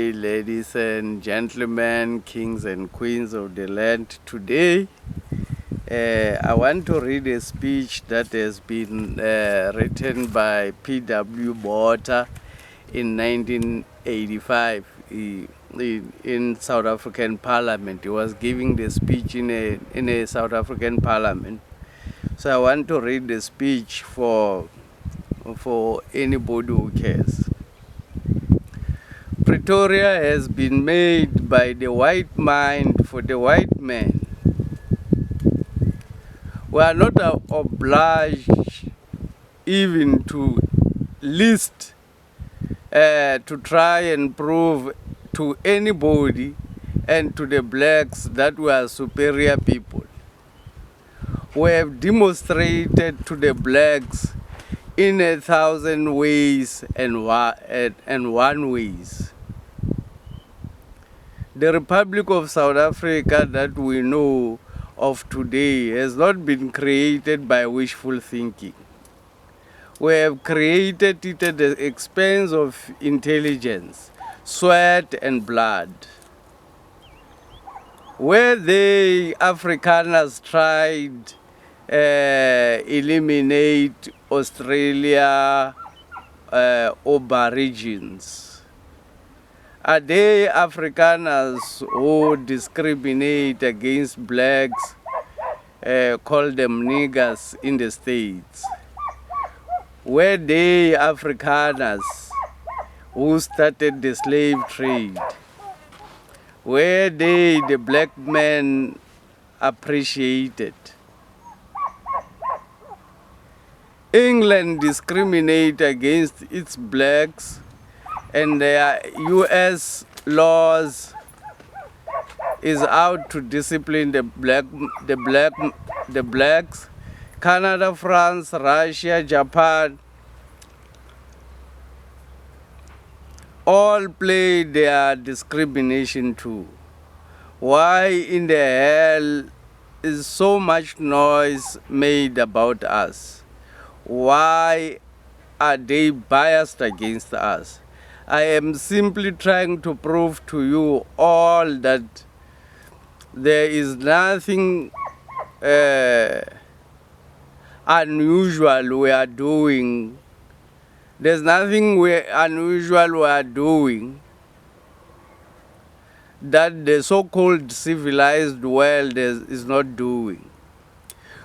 Ladies and gentlemen, kings and queens of the land, today I want to read a speech that has been written by P.W. Botha in 1985 in South African Parliament. He was giving the speech in a South African Parliament. So I want to read the speech for anybody who cares. Pretoria has been made by the white mind for the white man. We are not obliged even to list to try and prove to anybody and to the blacks that we are superior people. We have demonstrated to the blacks in 1,000 ways and one ways. The Republic of South Africa that we know of today has not been created by wishful thinking. We have created it at the expense of intelligence, sweat and blood. Where the Afrikaners tried eliminate Australia Aborigines, are they Afrikaners who discriminate against blacks, call them niggers in the States? Were they Afrikaners who started the slave trade? Were they the black men appreciated? England discriminates against its blacks, and their U.S. laws is out to discipline the blacks. Canada, France, Russia, Japan all play their discrimination too. Why in the hell is so much noise made about us? Why are they biased against us? I am simply trying to prove to you all that there is nothing unusual we are doing. There's nothing unusual we are doing that the so-called civilized world is not doing.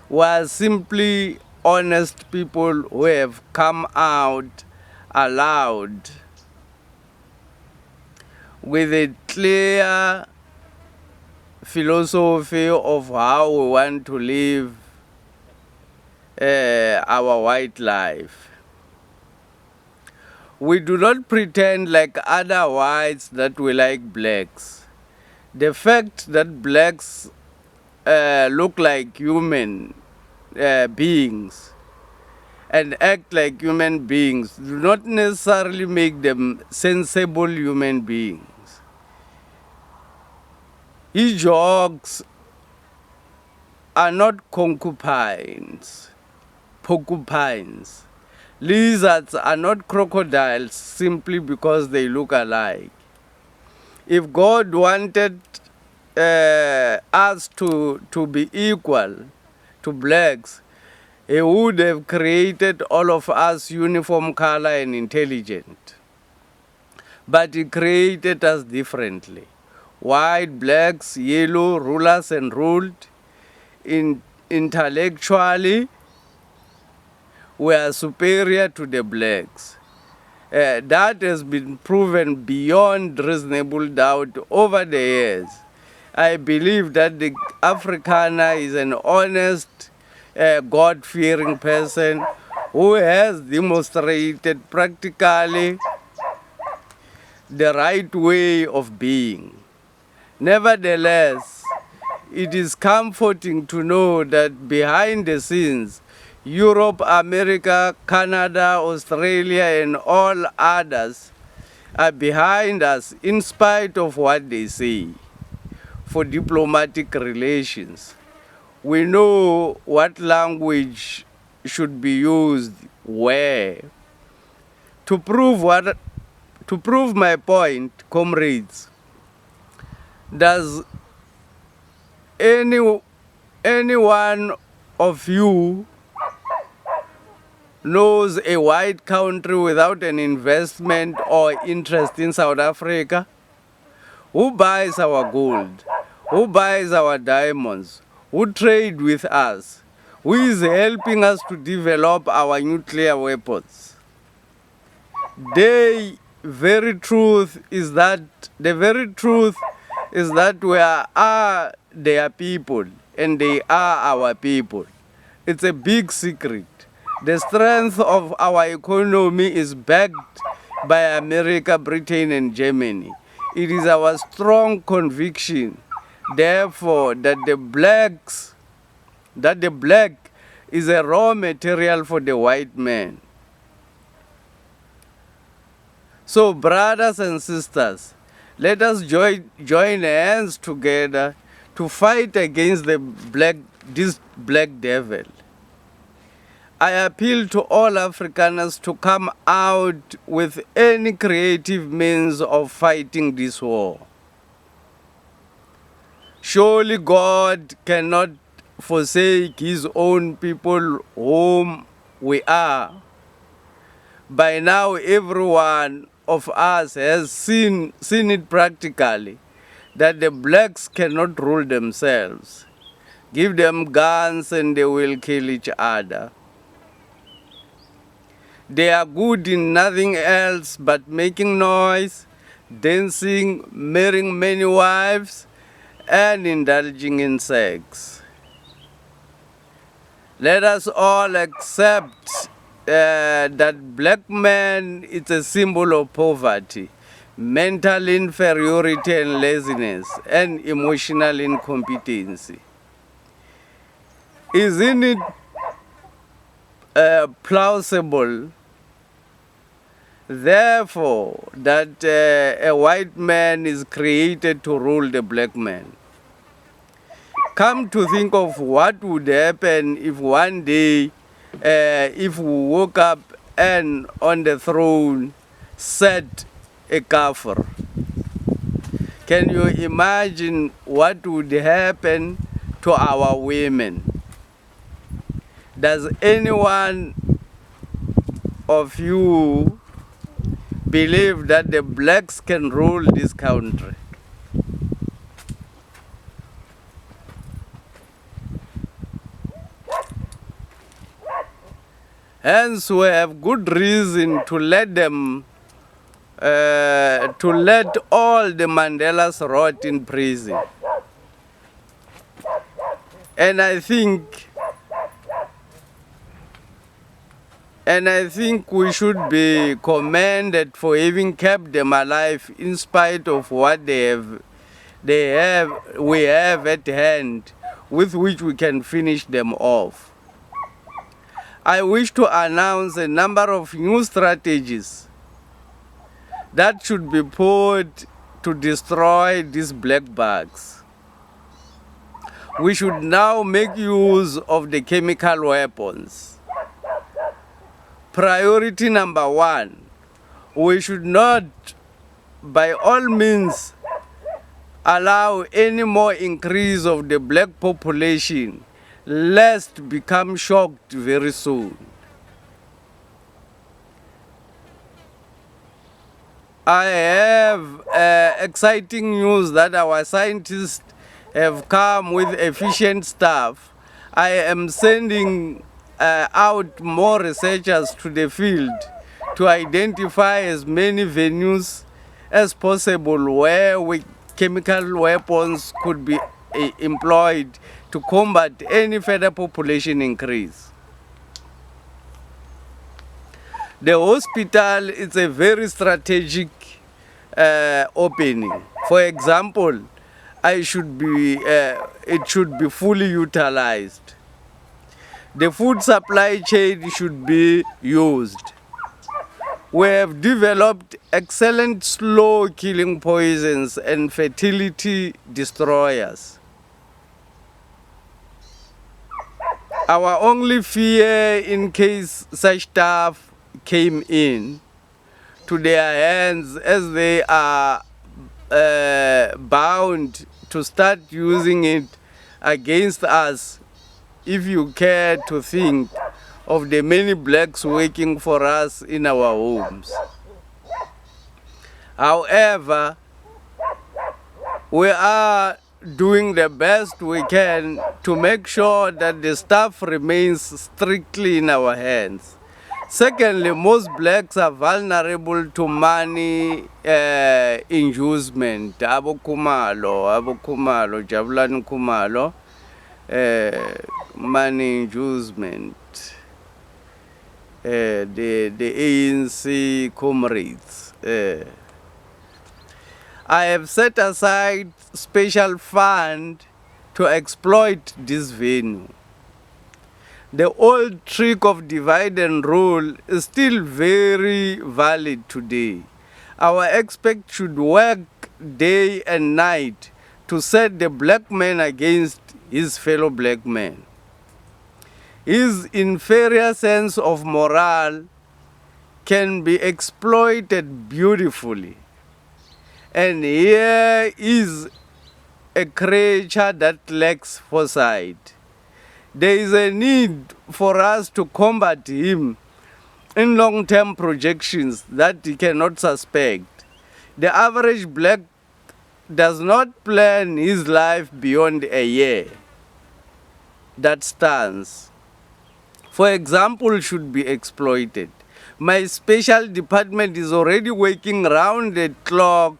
We are simply honest people who have come out aloud with a clear philosophy of how we want to live our white life. We do not pretend like other whites that we like blacks. The fact that blacks look like human beings and act like human beings do not necessarily make them sensible human beings. Hedgehogs are not concubines, porcupines. Lizards are not crocodiles simply because they look alike. If God wanted us to be equal to blacks, He would have created all of us uniform color and intelligent. But He created us differently. White, blacks, yellow, rulers and ruled. Intellectually, we are superior to the blacks. That has been proven beyond reasonable doubt over the years. I believe that the Afrikaner is an honest, God-fearing person who has demonstrated practically the right way of being. Nevertheless, it is comforting to know that behind the scenes, Europe, America, Canada, Australia, and all others are behind us in spite of what they say for diplomatic relations. We know what language should be used where. To prove what To prove my point, comrades, does any one of you knows a white country without an investment or interest in South Africa? Who buys our gold? Who buys our diamonds? Who trade with us? Who is helping us to develop our nuclear weapons? The very truth is that we are their people and they are our people. It's a big secret. The strength of our economy is backed by America, Britain, and Germany. It is our strong conviction, therefore, that the black is a raw material for the white man. So, brothers and sisters, let us join hands together to fight against this black devil. I appeal to all Afrikaners to come out with any creative means of fighting this war. Surely God cannot forsake his own people whom we are. By now, every one of us has seen it practically that the blacks cannot rule themselves. Give them guns and they will kill each other. They are good in nothing else but making noise, dancing, marrying many wives, and indulging in sex. Let us all accept that black man is a symbol of poverty, mental inferiority and laziness, and emotional incompetency. Isn't it plausible, therefore, that a white man is created to rule the black man? Come to think of what would happen if one day, if we woke up and on the throne sat a kafir. Can you imagine what would happen to our women? Does anyone of you believe that the blacks can rule this country? Hence, we have good reason to let all the Mandelas rot in prison. And I think we should be commended for having kept them alive in spite of what we have at hand with which we can finish them off. I wish to announce a number of new strategies that should be put to destroy these black bugs. We should now make use of the chemical weapons. Priority number one, we should not, by all means, allow any more increase of the black population, lest become shocked very soon. I have exciting news that our scientists have come with efficient staff. I am sending out more researchers to the field to identify as many venues as possible where chemical weapons could be employed to combat any further population increase. The hospital is a very strategic opening. For example, it should be fully utilized. The food supply chain should be used. We have developed excellent slow-killing poisons and fertility destroyers. Our only fear in case such stuff came in to their hands as they are bound to start using it against us, if you care to think of the many blacks working for us in our homes. However, we are doing the best we can to make sure that the stuff remains strictly in our hands. Secondly, most blacks are vulnerable to money inducement. Abo Kumalo, Jabulan Kumalo, money inducement. The ANC comrades. I have set aside special fund to exploit this venue. The old trick of divide and rule is still very valid today. Our experts should work day and night to set the black man against his fellow black man. His inferior sense of morale can be exploited beautifully. And here is a creature that lacks foresight. There is a need for us to combat him in long-term projections that he cannot suspect. The average black does not plan his life beyond a year. That stance, for example, should be exploited. My special department is already working round the clock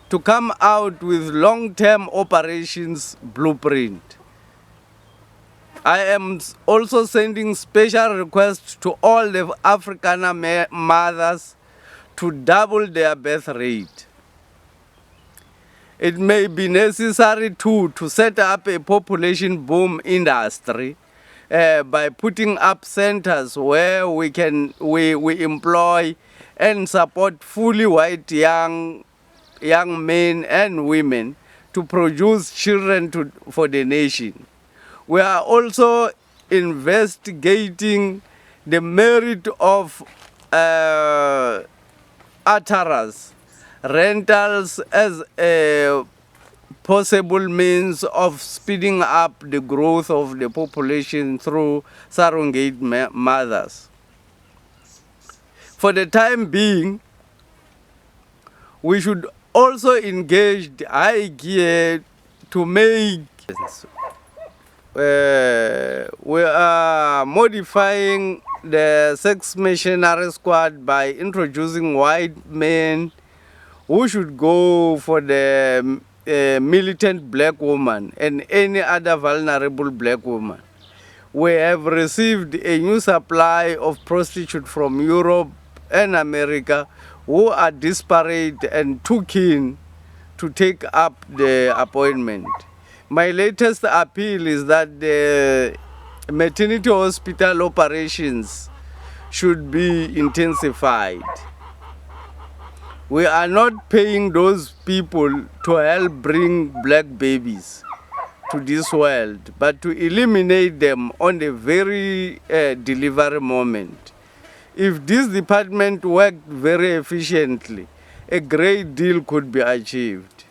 to come out with long-term operations blueprint. I am also sending special requests to all the Afrikaner mothers to double their birth rate. It may be necessary too to set up a population boom industry by putting up centers where we employ and support fully white young men and women to produce children for the nation. We are also investigating the merit of ataras, rentals, as a possible means of speeding up the growth of the population through surrogate mothers. For the time being, we should also engage the high gear to make. We are modifying the sex missionary squad by introducing white men who should go for the militant black woman and any other vulnerable black woman. We have received a new supply of prostitutes from Europe and America who are desperate and too keen to take up the appointment. My latest appeal is that the maternity hospital operations should be intensified. We are not paying those people to help bring black babies to this world, but to eliminate them on the very delivery moment. If this department worked very efficiently, a great deal could be achieved.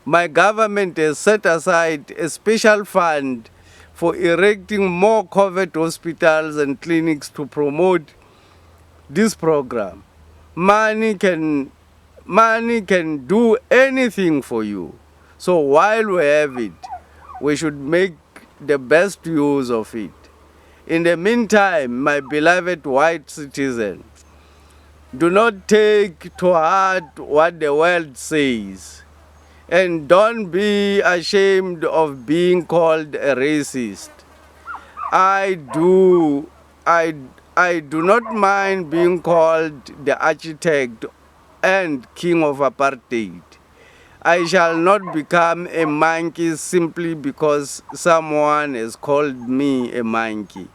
My government has set aside a special fund for erecting more COVID hospitals and clinics to promote this program. Money can do anything for you. So while we have it, we should make the best use of it. In the meantime, my beloved white citizens, do not take to heart what the world says. And don't be ashamed of being called a racist. I do not mind being called the architect and king of apartheid. I shall not become a monkey simply because someone has called me a monkey.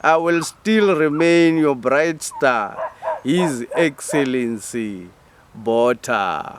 I will still remain your bright star, His Excellency Botha.